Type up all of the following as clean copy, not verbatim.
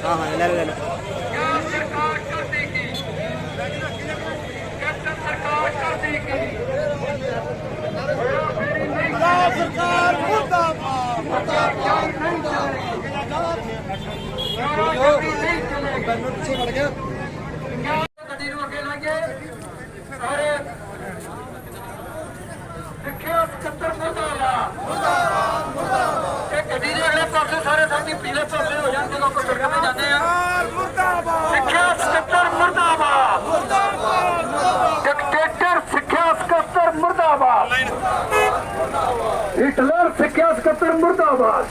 हाँ हाँ ले ले सारे साथी पीले पौधे हो जाते लोग सड़कों में जाते हैं। सिक्ख्या सकत्तर मुर्दाबाद, डिक्टेटर सिक्ख्या सकत्तर मुर्दाबाद, हिटलर सिक्ख्या सकत्तर मुर्दाबाद।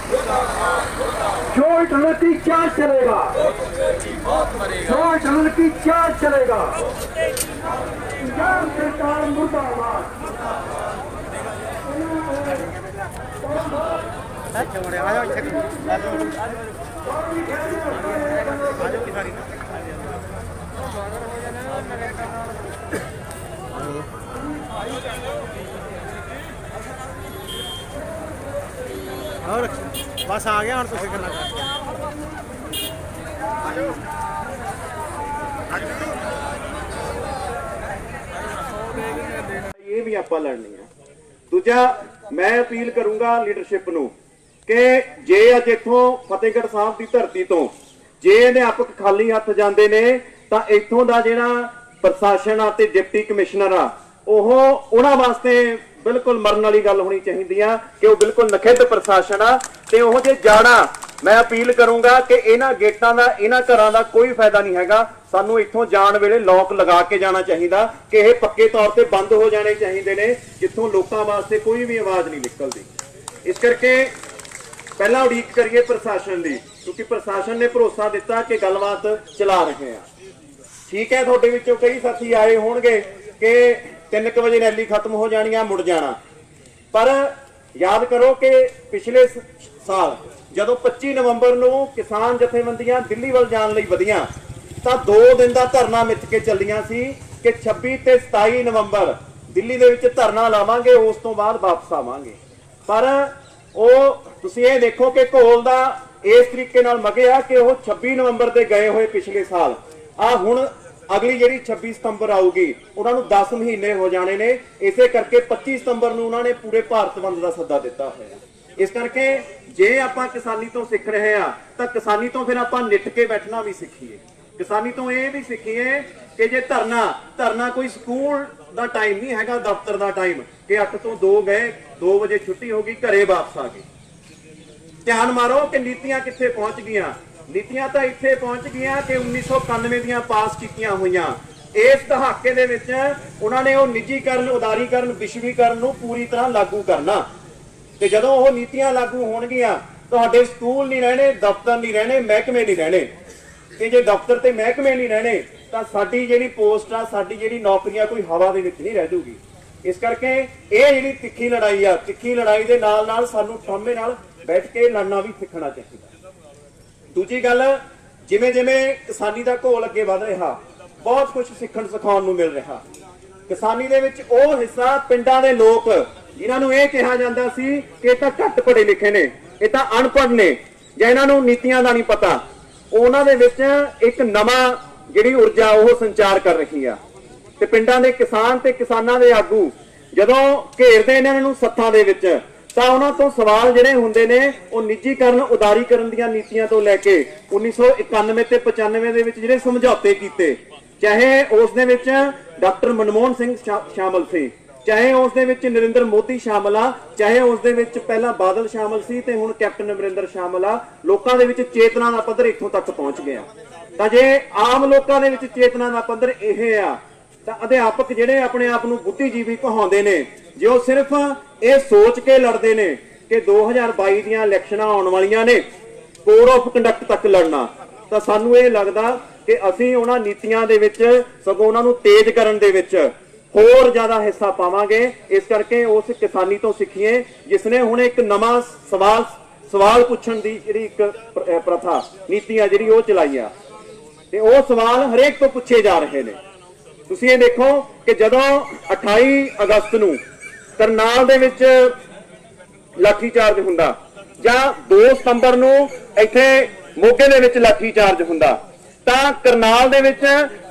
जो हिटलर की चाल चलेगा, जो हिटलर की चाल चलेगा, पंजाब सरकार मुर्दाबाद। और बस आ गया हम तो करना ये भी आप लड़नी है। दूजा मैं अपील करूंगा लीडरशिप नूं कि जे अज इत्थों फतेहगढ़ साहब की धरती तो जे अध्यापक खाली हथ जाते ने तां इत्थों दा जिहड़ा प्रशासन आ ते डिप्टी कमिश्नर आ उन्हां वास्ते बिल्कुल मरन वाली गल होनी चाहिए आ कि वह बिल्कुल नखिद्ध प्रशासन आ ते ओह जे जाना। मैं अपील करूंगा कि इन्हां गेटां दा इन्हां घरां दा कोई फायदा नहीं हैगा। सानू इत्थों जाण वेले लॉक लगा के जाना चाहिए कि यह पक्के तौर पर बंद हो जाने चाहिए ने जिथों लोकां वास्ते कोई भी आवाज़ नहीं निकलती। इस करके पहला उड़ीक करिए प्रशासन की, क्योंकि प्रशासन ने भरोसा दिता कि गलबात चला रहे हैं। ठीक है, थोड़े विचों कई साथी आए होणगे कि 3 बजे रैली खत्म हो जानी मुड़ जाना, पर याद करो कि पिछले साल जदों 25 नवंबर को किसान जथेबंदियां दिल्ली वाल जाण लई वधियां तां 2 दिन का धरना मिथ के चलियां सी कि 26 ते 27 नवंबर दिल्ली दे विच धरना लावांगे, उस तो बाद वापस आवांगे। पर तुसीं ये देखो कि घोल दा इस तरीके नाल मगिया कि 26 नवंबर से गए हुए पिछले साल आ हुण अगली जी 26 सितंबर आऊगी उन्होंने 10 महीने हो जाने ने। इसे करके 25 सितंबर को उन्होंने पूरे भारत बंद का सद्दा दिता होया। इस करके जे आपां किसानी तो सीख रहे हैं तो किसानी तो फिर आपां निट के बैठना भी सीखीए। किसानी तो यह भी सीखीए कि जे धरना कोई स्कूल का टाइम नहीं है, दफ्तर का टाइम कि 8 तो 2 गए, 2 बजे छुट्टी होगी, घरे वापस आ गए। ध्यान मारो कि नीतियां कित्थे पहुंच गईयां। नीतियां तो इत्थे पहुंच गईयां कि 1991 दियां पास कीतियां होईयां। इस दहाके दे विच उन्होंने वो निजीकरण, उदारीकरण, विश्वीकरण नूं पूरी तरह लागू करना। ते जदों वो नीतियां लागू होणगियां तुहाडे स्कूल नहीं रहने, दफ्तर नहीं रहने, महकमे नहीं रहने। कि जे दफ्तर ते महकमे नहीं रहने तो साडी जिहड़ी पोस्ट आ, साडी जिहड़ी नौकरियां कोई हवा दे विच नहीं रह जूगी। इस करके ये जिहड़ी तिखी लड़ाई आ, तिखी लड़ाई दे नाल नाल सानूं ठामे नाल बैठ के लड़ना भी सीखना चाहिए। दूजी गल, जिवें जिवें किसानी का घोल अगे वध रहा बहुत कुछ सीखण सिखाउण नूं मिल रहा। किसानी दे विच ओह हिस्सा पिंडां दे लोक जिन्हां नूं इह कहा जांदा सी कि इह तां घੱਟ पढ़े लिखे ने, इह तां अनपढ़ ने जां इन्हां नूं नीतियां दा नहीं पता, उन्हां दे विच एक नवां जिहड़ी ऊर्जा ओह संचार कर रही आ। ते पिंडां दे किसान ते किसानां दे आगू जदों घेरदे इन्हां नूं सत्थां दे विच तां उन्हां तो सवाल जिहड़े हुंदे ने ओह निजीकरण, उदारीकरण दीआं नीतियां तो लैके 1991 ते 95 दे विच जिहड़े समझौते कीते, चाहे उस दे विच डॉक्टर मनमोहन सिंह शामिल सी, चाहे उस दे विच नरेंद्र मोदी शामिल आ, चाहे उस दे विच पहला बादल शामिल सी ते हुण कैप्टन अमरिंदर शामिल आ। लोकां दे विच चेतना दा पੱਧਰ इत्थों तक पहुंच गया। तां जे आम लोकां दे विच चेतना दा पੱਧਰ इह आ तां अध्यापक जिहड़े अपने आप नूं बुद्धिजीवी कहाउंदे ने, जे ओह सिर्फ ਇਹ सोच के लड़ते ने कि 2022 ਦੀਆਂ ਇਲੈਕਸ਼ਨਾਂ ਆਉਣ ਵਾਲੀਆਂ ਨੇ, ਕੋਡ ਆਫ ਕੰਡਕਟ तक लड़ना, ਤਾਂ ਸਾਨੂੰ ਇਹ ਲੱਗਦਾ कि ਅਸੀਂ ਉਹਨਾਂ ਨੀਤੀਆਂ ਦੇ ਵਿੱਚ ਸਗੋਂ ਉਹਨਾਂ ਨੂੰ ਤੇਜ਼ ਕਰਨ ਦੇ ਵਿੱਚ ਹੋਰ ਜ਼ਿਆਦਾ ਹਿੱਸਾ ਪਾਵਾਂਗੇ। ਇਸ ਕਰਕੇ ਉਸ ਕਿਸਾਨੀ ਤੋਂ ਸਿੱਖੀਏ ਜਿਸਨੇ ਹੁਣ ਇੱਕ ਨਵਾਂ ਸਵਾਲ ਪੁੱਛਣ ਦੀ ਜਿਹੜੀ ਇੱਕ ਪ੍ਰਥਾ ਨੀਤੀ ਆ ਜਿਹੜੀ ਉਹ ਚਲਾਈ ਆ ਤੇ ਉਹ ਸਵਾਲ ਹਰੇਕ ਤੋਂ ਪੁੱਛੇ ਜਾ ਰਹੇ ਨੇ। ਤੁਸੀਂ ਇਹ ਦੇਖੋ ਕਿ ਜਦੋਂ 28 ਅਗਸਤ ਨੂੰ करनाल दे विच लाठी चार्ज हुंदा जां 2 सितंबर नूं इत्थे ਮੋਗੇ ਦੇ ਵਿੱਚ ਲਾਠੀ ਚਾਰਜ ਹੁੰਦਾ, ਤਾਂ ਕਰਨਾਲ ਦੇ ਵਿੱਚ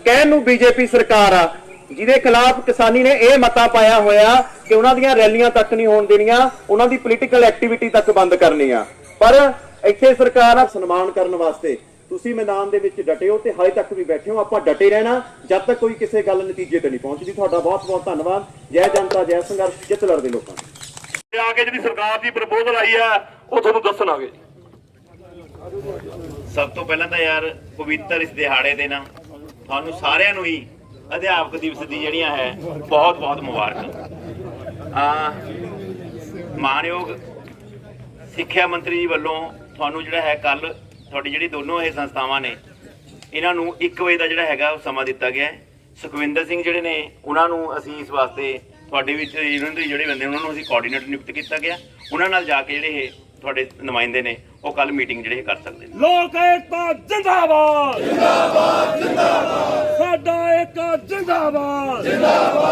ਕਹਿਣ ਨੂੰ ਬੀਜੇਪੀ ਸਰਕਾਰ ਆ ਜਿਹਦੇ ਖਿਲਾਫ ਕਿਸਾਨੀ ਨੇ ਇਹ ਮਤਾ ਪਾਇਆ ਹੋਇਆ ਕਿ ਉਹਨਾਂ ਦੀਆਂ ਰੈਲੀਆਂ ਤੱਕ ਨਹੀਂ ਹੋਣ ਦੇਣੀਆਂ, ਉਹਨਾਂ ਦੀ ਪੋਲੀਟੀਕਲ ਐਕਟੀਵਿਟੀ ਤੱਕ ਬੰਦ ਕਰਨੀ ਆ। ਪਰ ਇੱਥੇ ਸਰਕਾਰ ਆ ਸਨਮਾਨ ਕਰਨ ਵਾਸਤੇ ਤੁਸੀਂ ਮੈਦਾਨ ਦੇ ਵਿੱਚ ਡਟੇ ਹੋ ਤੇ ਹਾਲੇ ਤੱਕ ਵੀ ਬੈਠੇ ਹੋ। ਆਪਾਂ ਡਟੇ ਰਹਿਣਾ ਜਦ ਤੱਕ ਕੋਈ ਕਿਸੇ ਗੱਲ ਨਤੀਜੇ ਤੇ ਨਹੀਂ ਪਹੁੰਚਦੀ। ਤੁਹਾਡਾ ਬਹੁਤ ਬਹੁਤ ਧੰਨਵਾਦ। ਜੈ ਜਨਤਾ ਜੈ ਸੰਘਰਸ਼, ਜਿੱਤ ਲੜਦੇ ਲੋਕਾਂ ਦੀ। ਆ ਕੇ ਜਿਹੜੀ ਸਰਕਾਰ ਦੀ ਪ੍ਰਪੋਜ਼ਲ ਆਈ ਆ ਉਹ ਤੁਹਾਨੂੰ ਦੱਸਣਾਗੇ। ਸਭ ਤੋਂ ਪਹਿਲਾਂ ਤਾਂ ਯਾਰ ਪਵਿੱਤਰ ਇਸ ਦਿਹਾੜੇ ਦੇ ਨਾਲ ਤੁਹਾਨੂੰ ਸਾਰਿਆਂ ਨੂੰ ਹੀ ਅਧਿਆਪਕ ਦਿਵਸ ਦੀ ਜਿਹੜੀਆਂ ਹੈ ਬਹੁਤ ਬਹੁਤ ਮੁਬਾਰਕਾਂ। ਮਾਨਯੋਗ ਸਿੱਖਿਆ ਮੰਤਰੀ ਜੀ ਵੱਲੋਂ ਤੁਹਾਨੂੰ ਜਿਹੜਾ ਹੈ ਕੱਲ ਤੁਹਾਡੀ ਜਿਹੜੀ ਦੋਨੋਂ ਇਹ ਸੰਸਥਾਵਾਂ ਨੇ ਇਹਨਾਂ ਨੂੰ 1 ਵਜੇ ਦਾ ਜਿਹੜਾ ਹੈਗਾ ਉਹ ਸਮਾਂ ਦਿੱਤਾ ਗਿਆ ਹੈ। ਸੁਖਵਿੰਦਰ ਸਿੰਘ ਜਿਹੜੇ ਨੇ ਉਹਨਾਂ ਨੂੰ ਅਸੀਂ ਇਸ ਵਾਸਤੇ ਤੁਹਾਡੇ ਵਿੱਚ ਯੂਨੀਅਨ ਦੇ ਜਿਹੜੇ ਬੰਦੇ ਉਹਨਾਂ ਨੂੰ ਅਸੀਂ ਕੋਆਰਡੀਨੇਟਰ ਨਿਯੁਕਤ ਕੀਤਾ ਗਿਆ। ਉਹਨਾਂ ਨਾਲ ਜਾ ਕੇ ਜਿਹੜੇ ਇਹ ਤੁਹਾਡੇ ਨੁਮਾਇੰਦੇ ਨੇ ਉਹ ਕੱਲ ਮੀਟਿੰਗ ਜਿਹੜੇ ਕਰ ਸਕਦੇ ਨੇ। ਲੋਕ ਏਕਤਾ ਜਿੰਦਾਬਾਦ ਜਿੰਦਾਬਾਦ ਜਿੰਦਾਬਾਦ, ਸਾਡਾ ਏਕਤਾ ਜਿੰਦਾਬਾਦ ਜਿੰਦਾਬਾਦ।